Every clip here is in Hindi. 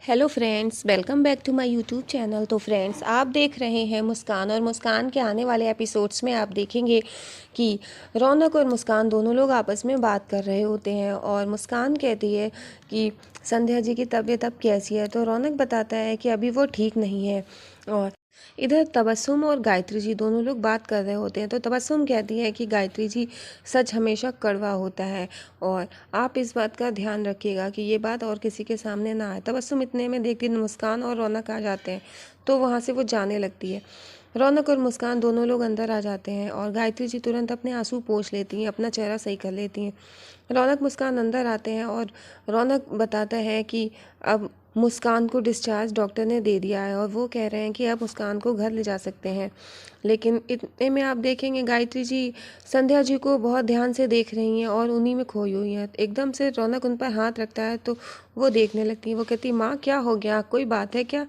Hello friends, welcome back to my YouTube channel. तो फ्रेंड्स, आप देख रहे हैं मुस्कान, और मुस्कान के आने वाले एपिसोड्स में आप देखेंगे कि रौनक और मुस्कान दोनों लोग आपस में बात कर रहे होते हैं। और मुस्कान कहती है कि संध्या जी की तबीयत अब कैसी है, तो रौनक बताता है कि अभी वो ठीक नहीं है। और इधर तबस्सुम और गायत्री जी दोनों लोग बात कर रहे होते हैं। तो तबस्सुम कहती है कि गायत्री जी, सच हमेशा कड़वा होता है और आप इस बात का ध्यान रखिएगा कि ये बात और किसी के सामने ना आए। तबस्सुम इतने में देखती मुस्कान और रौनक आ जाते हैं, तो वहाँ से वो जाने लगती है। रौनक और मुस्कान दोनों लोग अंदर आ जाते हैं और गायत्री जी तुरंत अपने आंसू पोंछ लेती हैं, अपना चेहरा सही कर लेती हैं। रौनक मुस्कान अंदर आते हैं और रौनक बताता है कि अब मुस्कान को डिस्चार्ज डॉक्टर ने दे दिया है और वो कह रहे हैं कि अब मुस्कान को घर ले जा सकते हैं। लेकिन इतने में आप देखेंगे गायत्री जी संध्या जी को बहुत ध्यान से देख रही हैं और उन्हीं में खोई हुई हैं। एकदम से रौनक उन पर हाथ रखता है तो वो देखने लगती हैं। वो कहती, माँ क्या हो गया, कोई बात है क्या?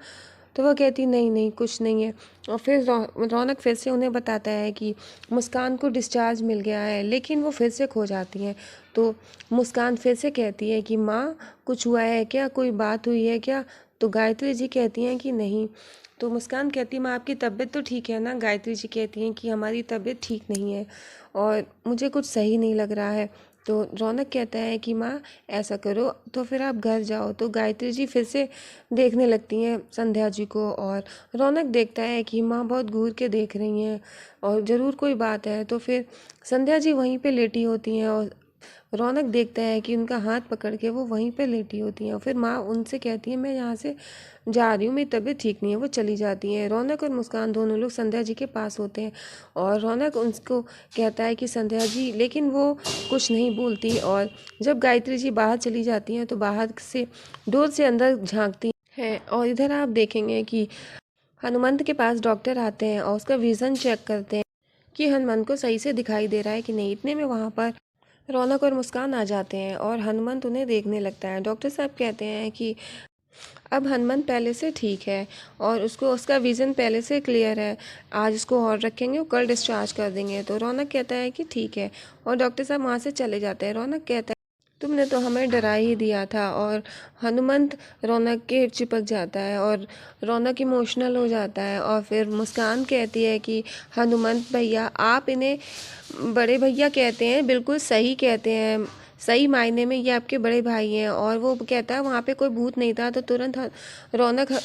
तो वह कहती, नहीं नहीं कुछ नहीं है। और फिर रौनक फिर से उन्हें बताता है कि मुस्कान को डिस्चार्ज मिल गया है, लेकिन वो फिर से खो जाती हैं। तो मुस्कान फिर से कहती है कि माँ कुछ हुआ है क्या, कोई बात हुई है क्या? तो गायत्री जी कहती हैं कि नहीं। तो मुस्कान कहती है, माँ आपकी तबीयत तो ठीक है ना? गायत्री जी कहती हैं कि हमारी तबीयत ठीक नहीं है और मुझे कुछ सही नहीं लग रहा है। तो रौनक कहता है कि माँ ऐसा करो तो फिर आप घर जाओ। तो गायत्री जी फिर से देखने लगती हैं संध्या जी को और रौनक देखता है कि माँ बहुत घूर के देख रही हैं और ज़रूर कोई बात है। तो फिर संध्या जी वहीं पे लेटी होती हैं और रौनक देखता है कि उनका हाथ पकड़ के वो वहीं पे लेटी होती हैं। और फिर माँ उनसे कहती है, मैं यहाँ से जा रही हूँ, मेरी तबीयत ठीक नहीं है। वो चली जाती हैं। रौनक और मुस्कान दोनों लोग संध्या जी के पास होते हैं और रौनक उनको कहता है कि संध्या जी, लेकिन वो कुछ नहीं बोलती। और जब गायत्री जी बाहर चली जाती हैं तो बाहर से डोर से अंदर झांकती हैं और इधर आप देखेंगे कि हनुमंत के पास डॉक्टर आते हैं और उसका विज़न चेक करते हैं कि हनुमंत को सही से दिखाई दे रहा है कि नहीं। इतने में वहाँ पर रौनक और मुस्कान आ जाते हैं और हनुमंत उन्हें देखने लगता है। डॉक्टर साहब कहते हैं कि अब हनुमंत पहले से ठीक है और उसको उसका विज़न पहले से क्लियर है। आज उसको और रखेंगे और कल डिस्चार्ज कर देंगे। तो रौनक कहता है कि ठीक है और डॉक्टर साहब वहाँ से चले जाते हैं। रौनक कहता है, तुमने तो हमें डरा ही दिया था। और हनुमंत रौनक के चिपक जाता है और रौनक इमोशनल हो जाता है। और फिर मुस्कान कहती है कि हनुमंत भैया, आप इन्हें बड़े भैया कहते हैं, बिल्कुल सही कहते हैं, सही मायने में ये आपके बड़े भाई हैं। और वो कहता है वहाँ पे कोई भूत नहीं था। तो तुरंत रौनक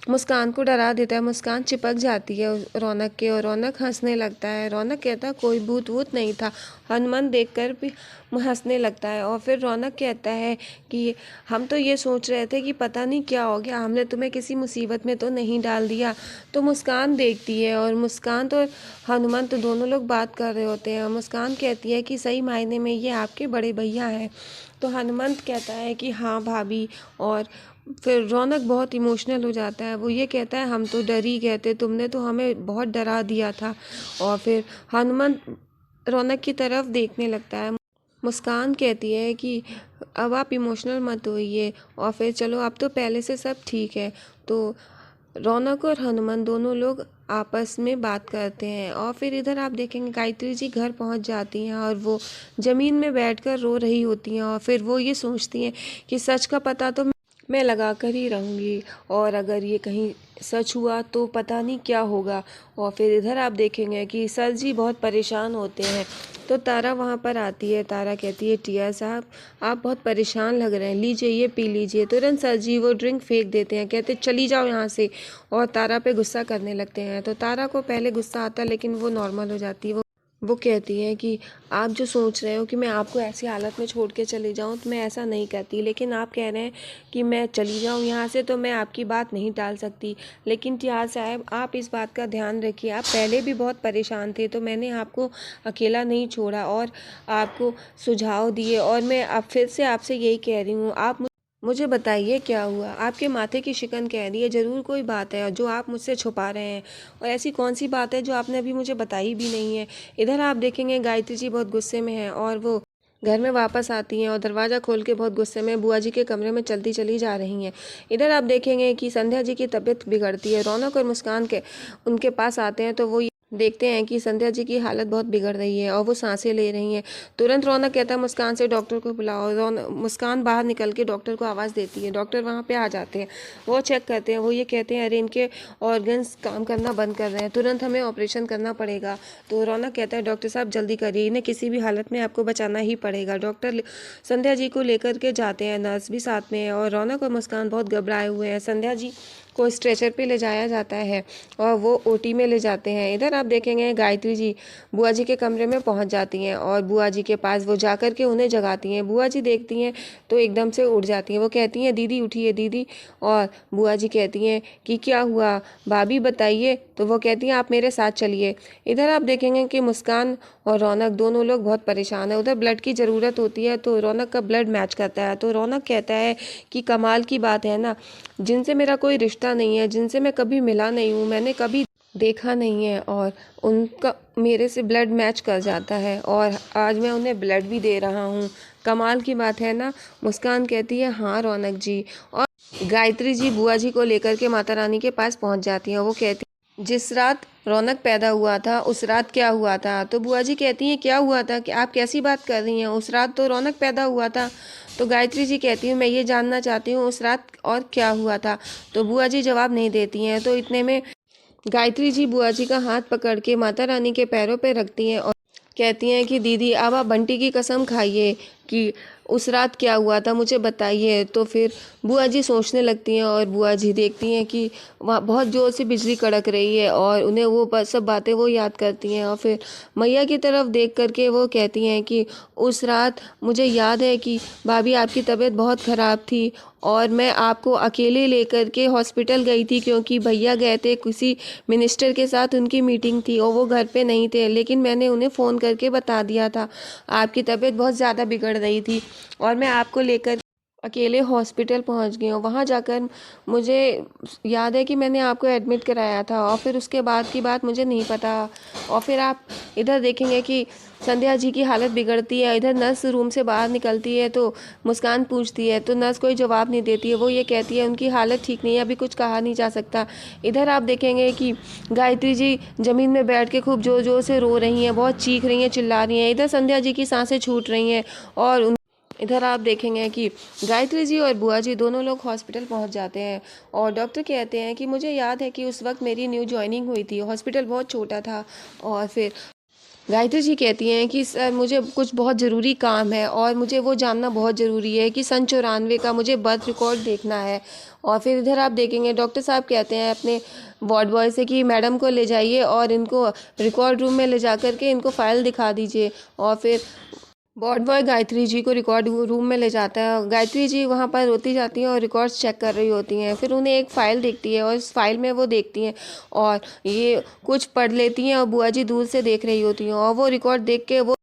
मुस्कान को डरा देता है। मुस्कान चिपक जाती है रौनक के और रौनक हंसने लगता है। रौनक कहता है कोई भूत वूत नहीं था। हनुमान देखकर भी हंसने लगता है। और फिर रौनक कहता है कि हम तो ये सोच रहे थे कि पता नहीं क्या हो गया, हमने तुम्हें किसी मुसीबत में तो नहीं डाल दिया। तो मुस्कान देखती है और मुस्कान तो हनुमान तो दोनों लोग बात कर रहे होते हैं और मुस्कान कहती है कि सही मायने में ये आपके बड़े भैया हैं। तो हनुमंत कहता है कि हाँ भाभी। और फिर रौनक बहुत इमोशनल हो जाता है। वो ये कहता है, हम तो डर ही गए थे, तुमने तो हमें बहुत डरा दिया था। और फिर हनुमंत रौनक की तरफ देखने लगता है। मुस्कान कहती है कि अब आप इमोशनल मत होइए और फिर चलो, अब तो पहले से सब ठीक है। तो रौनक और हनुमान दोनों लोग आपस में बात करते हैं। और फिर इधर आप देखेंगे गायत्री जी घर पहुंच जाती हैं और वो ज़मीन में बैठकर रो रही होती हैं। और फिर वो ये सोचती हैं कि सच का पता तो मैं लगा कर ही रहूँगी और अगर ये कहीं सच हुआ तो पता नहीं क्या होगा। और फिर इधर आप देखेंगे कि सर जी बहुत परेशान होते हैं। तो तारा वहाँ पर आती है। तारा कहती है, टिया साहब आप बहुत परेशान लग रहे हैं, लीजिए ये पी लीजिए। तुरंत सर जी वो ड्रिंक फेंक देते हैं, कहते चली जाओ यहाँ से, और तारा पे गुस्सा करने लगते हैं। तो तारा को पहले गुस्सा आता है लेकिन वो नॉर्मल हो जाती है। वो कहती है कि आप जो सोच रहे हो कि मैं आपको ऐसी हालत में छोड़ के चली जाऊं, तो मैं ऐसा नहीं कहती। लेकिन आप कह रहे हैं कि मैं चली जाऊं यहाँ से, तो मैं आपकी बात नहीं टाल सकती। लेकिन टिया साहब आप इस बात का ध्यान रखिए, आप पहले भी बहुत परेशान थे तो मैंने आपको अकेला नहीं छोड़ा और आपको सुझाव दिए। और मैं अब फिर से आपसे यही कह रही हूँ, आप मुझे बताइए क्या हुआ? आपके माथे की शिकन कह रही है, ज़रूर कोई बात है जो आप मुझसे छुपा रहे हैं। और ऐसी कौन सी बात है जो आपने अभी मुझे बताई भी नहीं है? इधर आप देखेंगे गायत्री जी बहुत गुस्से में हैं और वो घर में वापस आती हैं और दरवाज़ा खोल के बहुत गुस्से में बुआ जी के कमरे में चलती चली जा रही हैं। इधर आप देखेंगे कि संध्या जी की तबीयत बिगड़ती है। रौनक और मुस्कान के उनके पास आते हैं तो वो देखते हैं कि संध्या जी की हालत बहुत बिगड़ रही है और वो सांसें ले रही हैं। तुरंत रौनक कहता है मुस्कान से डॉक्टर को बुलाओ। मुस्कान बाहर निकल के डॉक्टर को आवाज़ देती है। डॉक्टर वहाँ पे आ जाते हैं, वो चेक करते हैं। वो ये कहते हैं अरे इनके ऑर्गन्स काम करना बंद कर रहे हैं, तुरंत हमें ऑपरेशन करना पड़ेगा। तो रौनक कहता है डॉक्टर साहब जल्दी करिए, इन्हें किसी भी हालत में आपको बचाना ही पड़ेगा। डॉक्टर संध्या जी को लेकर के जाते हैं, नर्स भी साथ में है और रौनक और मुस्कान बहुत घबराए हुए हैं। संध्या जी को स्ट्रेचर पे ले जाया जाता है और वो ओटी में ले जाते हैं। इधर आप देखेंगे गायत्री जी बुआ जी के कमरे में पहुंच जाती हैं और बुआ जी के पास वो जाकर के उन्हें जगाती हैं। बुआ जी देखती हैं तो एकदम से उठ जाती हैं। वो कहती हैं दीदी उठिए दीदी, और बुआ जी कहती हैं कि क्या हुआ भाभी बताइए। तो वो कहती हैं आप मेरे साथ चलिए। इधर आप देखेंगे कि मुस्कान और रौनक दोनों लोग बहुत परेशान है। उधर ब्लड की ज़रूरत होती है तो रौनक का ब्लड मैच करता है। तो रौनक कहता है कि कमाल की बात है ना, जिनसे मेरा कोई रिश्ता नहीं है, जिनसे मैं कभी मिला नहीं हूँ, मैंने कभी देखा नहीं है और उनका मेरे से ब्लड मैच कर जाता है और आज मैं उन्हें ब्लड भी दे रहा हूँ। कमाल की बात है ना। मुस्कान कहती है हाँ रौनक जी। और गायत्री जी बुआ जी को लेकर के माता रानी के पास पहुँच जाती हैं। वो कहती जिस रात रौनक पैदा हुआ था उस रात क्या हुआ था। तो बुआ जी कहती हैं क्या हुआ था, कि आप कैसी बात कर रही हैं, उस रात तो रौनक पैदा हुआ था। तो गायत्री जी कहती हूँ मैं ये जानना चाहती हूँ उस रात और क्या हुआ था। तो बुआ जी जवाब नहीं देती हैं। तो इतने में गायत्री जी बुआ जी का हाथ पकड़ के माता रानी के पैरों पे रखती हैं और कहती हैं कि दीदी अब आप बंटी की कसम खाइए कि उस रात क्या हुआ था मुझे बताइए। तो फिर बुआ जी सोचने लगती हैं और बुआ जी देखती हैं कि वहाँ बहुत ज़ोर से बिजली कड़क रही है और उन्हें वो सब बातें वो याद करती हैं और फिर मैया की तरफ देख करके वो कहती हैं कि उस रात मुझे याद है कि भाभी आपकी तबीयत बहुत ख़राब थी और मैं आपको अकेले लेकर के हॉस्पिटल गई थी क्योंकि भैया गए थे किसी मिनिस्टर के साथ, उनकी मीटिंग थी और वो घर पे नहीं थे। लेकिन मैंने उन्हें फ़ोन करके बता दिया था आपकी तबीयत बहुत ज़्यादा बिगड़ रही थी और मैं आपको लेकर अकेले हॉस्पिटल पहुंच गई हूँ। वहाँ जाकर मुझे याद है कि मैंने आपको एडमिट कराया था और फिर उसके बाद की बात मुझे नहीं पता। और फिर आप इधर देखेंगे कि संध्या जी की हालत बिगड़ती है। इधर नर्स रूम से बाहर निकलती है तो मुस्कान पूछती है तो नर्स कोई जवाब नहीं देती है। वो ये कहती है उनकी हालत ठीक नहीं है, अभी कुछ कहा नहीं जा सकता। इधर आप देखेंगे कि गायत्री जी ज़मीन में बैठ के खूब ज़ोर ज़ोर से रो रही हैं, बहुत चीख रही हैं, चिल्ला रही हैं। इधर संध्या जी की सांसें छूट रही हैं और इधर आप देखेंगे कि गायत्री जी और बुआ जी दोनों लोग हॉस्पिटल पहुंच जाते हैं और डॉक्टर कहते हैं कि मुझे याद है कि उस वक्त मेरी न्यू जॉइनिंग हुई थी, हॉस्पिटल बहुत छोटा था। और फिर गायत्री जी कहती हैं कि सर मुझे कुछ बहुत ज़रूरी काम है और मुझे वो जानना बहुत ज़रूरी है कि सन 94 का मुझे बर्थ रिकॉर्ड देखना है। और फिर इधर आप देखेंगे डॉक्टर साहब कहते हैं अपने वार्ड बॉय से कि मैडम को ले जाइए और इनको रिकॉर्ड रूम में ले जा कर के इनको फ़ाइल दिखा दीजिए। और फिर वार्ड बॉय गायत्री जी को रिकॉर्ड रूम में ले जाता है। गायत्री जी वहाँ पर रोती जाती हैं और रिकॉर्ड्स चेक कर रही होती हैं। फिर उन्हें एक फ़ाइल दिखती है और इस फाइल में वो देखती हैं और ये कुछ पढ़ लेती हैं और बुआ जी दूर से देख रही होती हैं और वो रिकॉर्ड देख के वो